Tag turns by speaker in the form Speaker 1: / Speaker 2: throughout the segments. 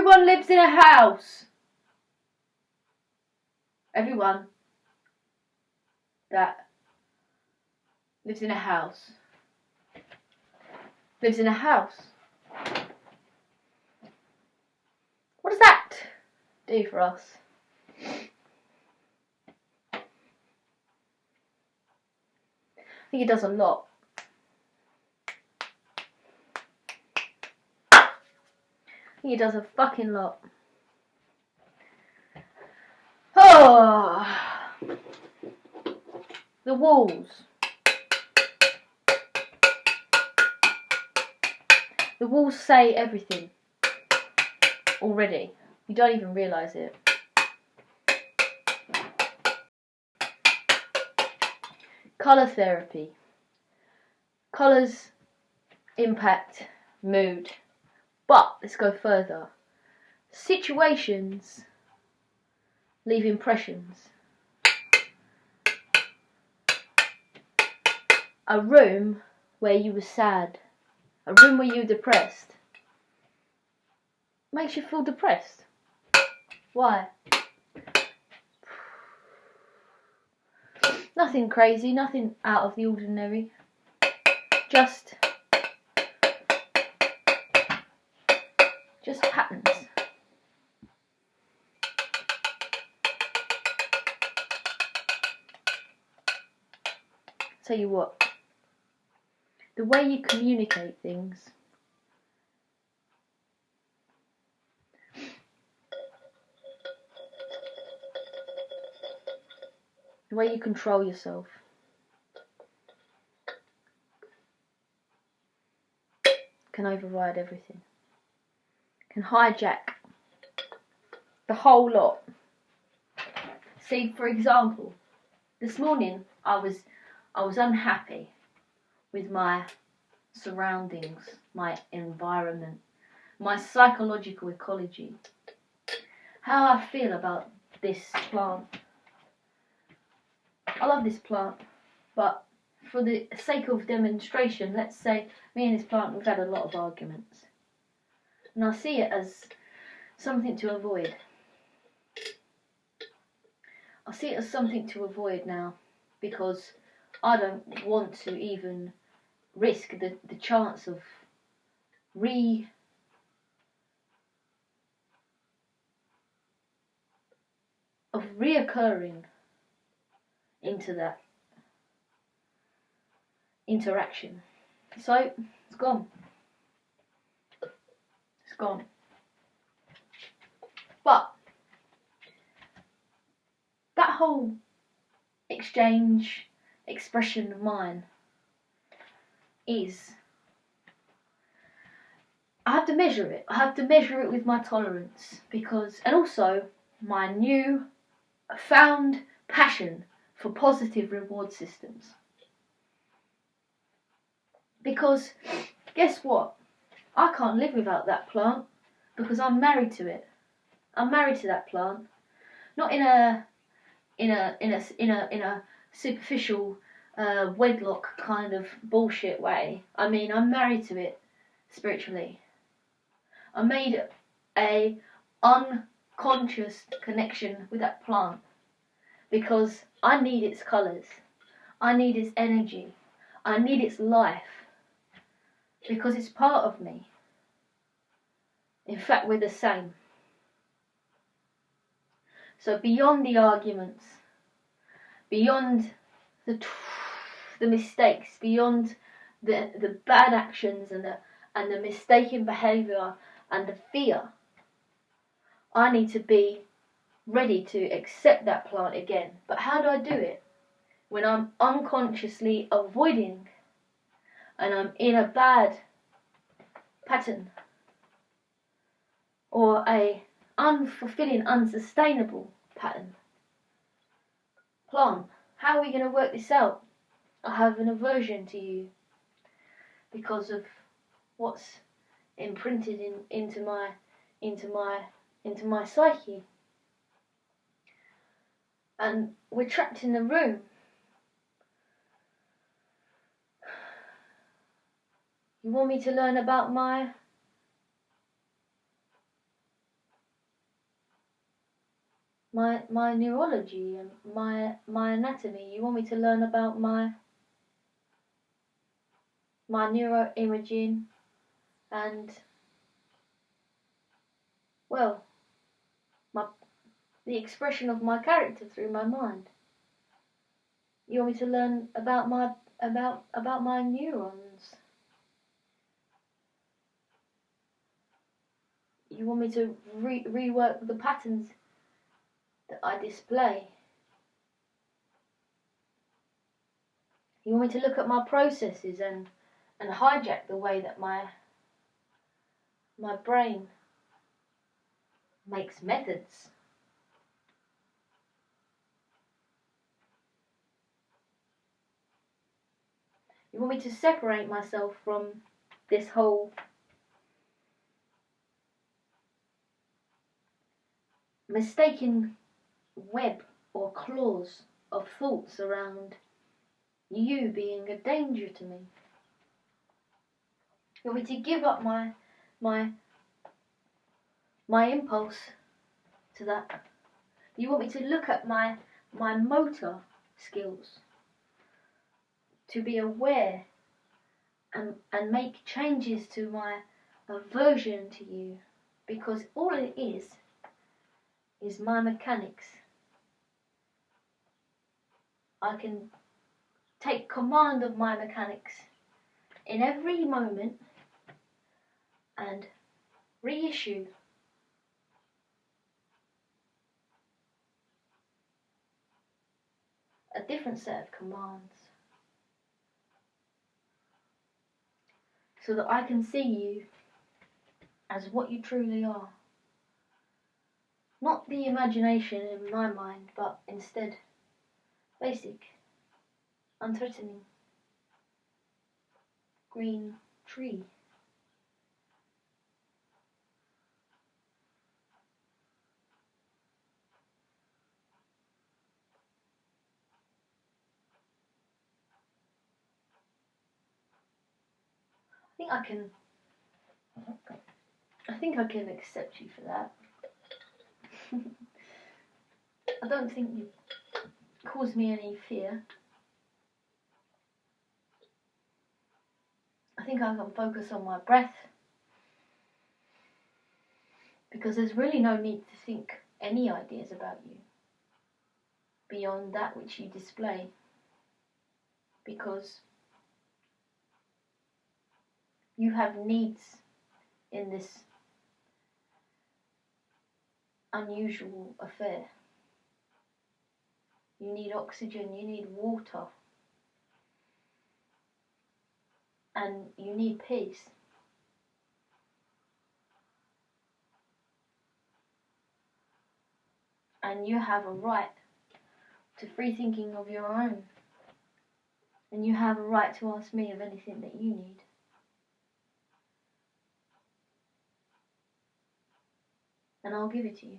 Speaker 1: Everyone lives in a house. Everyone that lives in a house lives in a house. What does that do for us? I think it does a lot. I think it does a fucking lot. Oh, the walls. The walls say everything already. You don't even realise it. Colour therapy. Colours impact mood. But let's go further. Situations leave impressions. A room where you were sad, a room where you were depressed, makes you feel depressed. Why? Nothing crazy, nothing out of the ordinary. Just happens. Tell you what, the way you communicate things the way you control yourself can override everything. Can hijack the whole lot. See, for example, this morning I was unhappy with my surroundings, my environment, my psychological ecology, how I feel about this plant. I love this plant, but for the sake of demonstration, let's say me and this plant, we've had a lot of arguments. And I see it as something to avoid. I see it as something to avoid now, because I don't want to even risk the chance of reoccurring into that interaction. So it's gone. It's gone. But that whole expression of mine is, I have to measure it. I have to measure it with my tolerance, and also my new found passion for positive reward systems. Because guess what? I can't live without that plant, because I'm married to it. I'm married to that plant, not in a superficial wedlock kind of bullshit way. I mean, I'm married to it spiritually. I made a unconscious connection with that plant because I need its colours, I need its energy, I need its life, because it's part of me. In fact, we're the same. So beyond the arguments, beyond the mistakes, beyond the bad actions and the mistaken behaviour and the fear, I need to be ready to accept that plant again. But how do I do it? When I'm unconsciously avoiding and I'm in a bad pattern or a unfulfilling, unsustainable pattern. Plant, how are we going to work this out? I have an aversion to you because of what's imprinted into my psyche. And we're trapped in the room. You want me to learn about my my neurology and my anatomy. You want me to learn about my neuroimaging and, well, the expression of my character through my mind. You want me to learn about my neurons. You want me to rework the patterns that I display. You want me to look at my processes and hijack the way that my brain makes methods. You want me to separate myself from this whole mistaken web or claws of thoughts around you being a danger to me. You want me to give up my impulse to that. You want me to look at my motor skills, to be aware and make changes to my aversion to you, because all it is my mechanics. I can take command of my mechanics in every moment and reissue a different set of commands, so that I can see you as what you truly are. Not the imagination in my mind, but instead basic, unthreatening, green tree. I think I can accept you for that. I don't think you cause me any fear. I think I can focus on my breath, because there's really no need to think any ideas about you beyond that which you display, because you have needs in this unusual affair. You need oxygen, you need water, and you need peace. And you have a right to free thinking of your own. And you have a right to ask me of anything that you need. And I'll give it to you.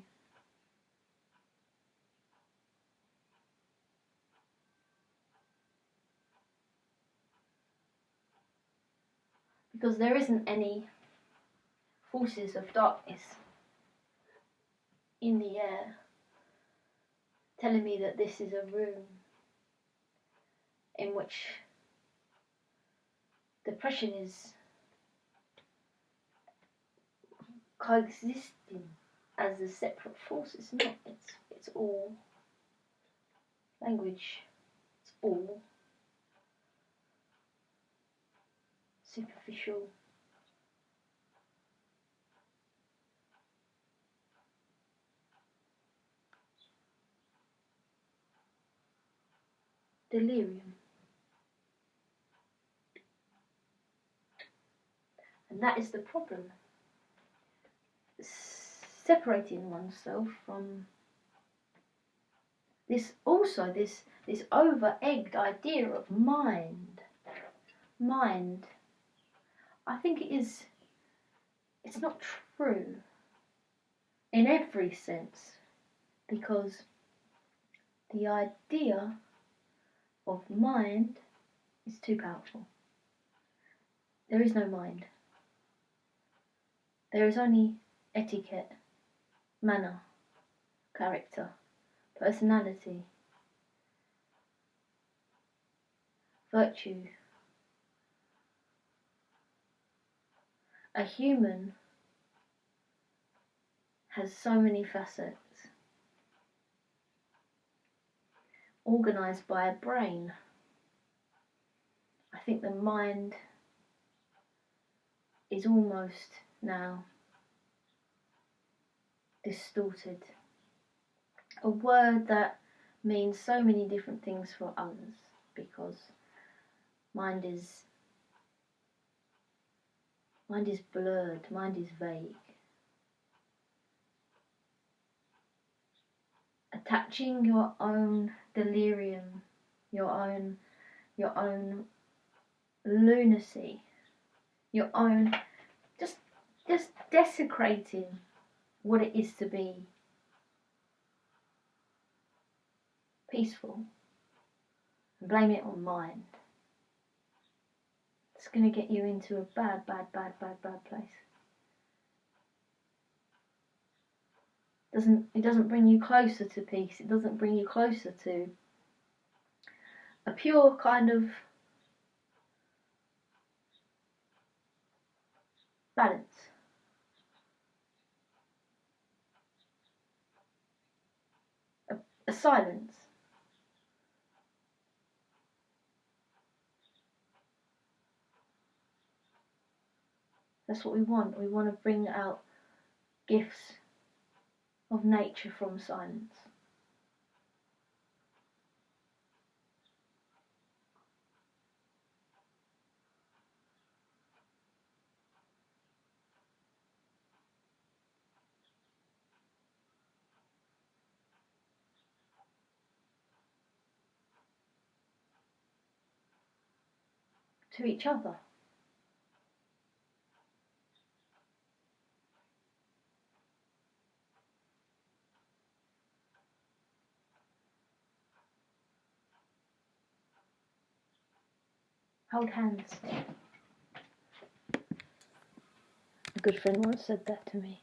Speaker 1: Because there isn't any forces of darkness in the air telling me that this is a room in which depression is coexisting as a separate force. It's not. It's all language. It's all superficial. Delirium. And that is the problem. Separating oneself from this over-egged idea of mind. I think it's not true in every sense, because the idea of mind is too powerful. There is no mind. There is only etiquette, manner, character, personality, virtue. A human has so many facets, organised by a brain. I think the mind is almost now distorted. A word that means so many different things for others, because mind is blurred, mind is vague. Attaching your own delirium, your own lunacy, your own just desecrating what it is to be peaceful, and blame it on mind. It's going to get you into a bad place. It doesn't bring you closer to peace. It doesn't bring you closer to a pure kind of balance. A silence. That's what we want. We want to bring out gifts of nature from silence. To each other. Hold hands. A good friend once said that to me.